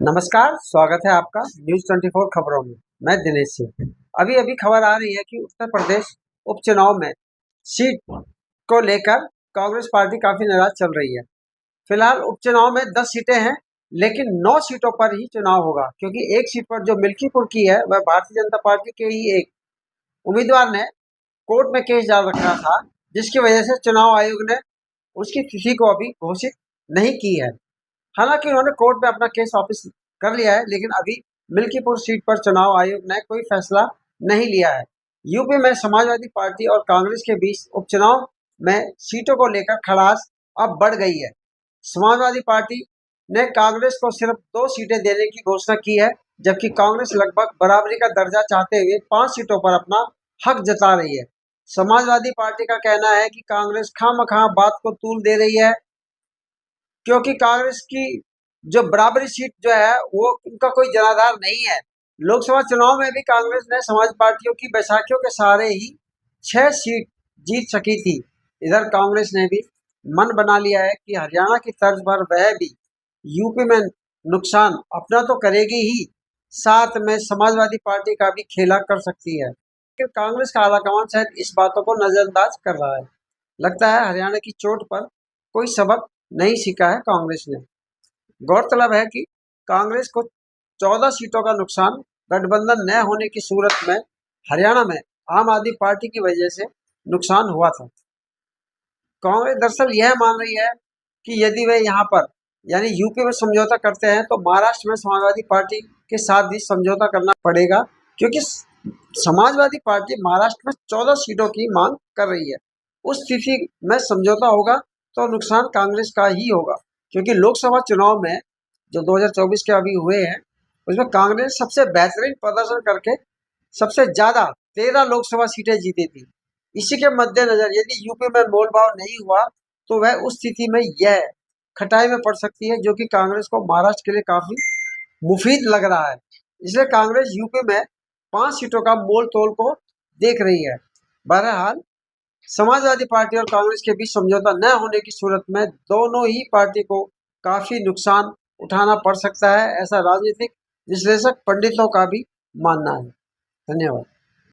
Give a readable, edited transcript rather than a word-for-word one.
नमस्कार, स्वागत है आपका न्यूज़ 24 खबरों में। मैं दिनेश सिंह। अभी अभी खबर आ रही है कि उत्तर प्रदेश उपचुनाव में सीट को लेकर कांग्रेस पार्टी काफी नाराज चल रही है। फिलहाल उपचुनाव में 10 सीटें हैं, लेकिन 9 सीटों पर ही चुनाव होगा, क्योंकि एक सीट पर जो मिल्कीपुर की है वह भारतीय जनता पार्टी के ही एक उम्मीदवार ने कोर्ट में केस डाल रखा था, जिसकी वजह से चुनाव आयोग ने उसकी तिथि को अभी घोषित नहीं की है। हालांकि उन्होंने कोर्ट में अपना केस वापस कर लिया है, लेकिन अभी मिल्कीपुर सीट पर चुनाव आयोग ने कोई फैसला नहीं लिया है। यूपी में समाजवादी पार्टी और कांग्रेस के बीच उपचुनाव में सीटों को लेकर खड़ास अब बढ़ गई है। समाजवादी पार्टी ने कांग्रेस को सिर्फ 2 सीटें देने की घोषणा की है, जबकि कांग्रेस लगभग बराबरी का दर्जा चाहते हुए 5 सीटों पर अपना हक जता रही है। समाजवादी पार्टी का कहना है कि कांग्रेस खामखा बात को तूल दे रही है, क्योंकि कांग्रेस की जो बराबरी सीट जो है वो उनका कोई जनाधार नहीं है। लोकसभा चुनाव में भी कांग्रेस ने समाज पार्टियों की बैसाखियों के सहारे ही 6 सीट जीत सकी थी। इधर कांग्रेस ने भी मन बना लिया है कि हरियाणा की तर्ज पर वह भी यूपी में नुकसान अपना तो करेगी ही, साथ में समाजवादी पार्टी का भी खेला कर सकती है। लेकिन कांग्रेस का आलाकमान शायद इस बातों को नजरअंदाज कर रहा है। लगता है हरियाणा की चोट पर कोई सबक नहीं सीखा है कांग्रेस ने। गौरतलब है कि कांग्रेस को 14 सीटों का नुकसान गठबंधन न होने की सूरत में हरियाणा में आम आदमी पार्टी की वजह से नुकसान हुआ था। कांग्रेस दरअसल यह मान रही है कि यदि वे यहाँ पर यानी यूपी में समझौता करते हैं तो महाराष्ट्र में समाजवादी पार्टी के साथ भी समझौता करना पड़ेगा, क्योंकि समाजवादी पार्टी महाराष्ट्र में 14 सीटों की मांग कर रही है। उस स्थिति में समझौता होगा तो नुकसान कांग्रेस का ही होगा, क्योंकि लोकसभा चुनाव में जो 2024 के अभी हुए हैं उसमें कांग्रेस सबसे बेहतरीन प्रदर्शन करके सबसे ज्यादा 13 लोकसभा सीटें जीती थी। इसी के मद्देनजर यदि यूपी में मोलभाव नहीं हुआ तो वह उस स्थिति में यह खटाई में पड़ सकती है, जो कि कांग्रेस को महाराष्ट्र के लिए काफी मुफीद लग रहा है। इसलिए कांग्रेस यूपी में 5 सीटों का मोल तोल को देख रही है। बहरहाल समाजवादी पार्टी और कांग्रेस के बीच समझौता न होने की सूरत में दोनों ही पार्टी को काफी नुकसान उठाना पड़ सकता है, ऐसा राजनीतिक विश्लेषक पंडितों का भी मानना है। धन्यवाद।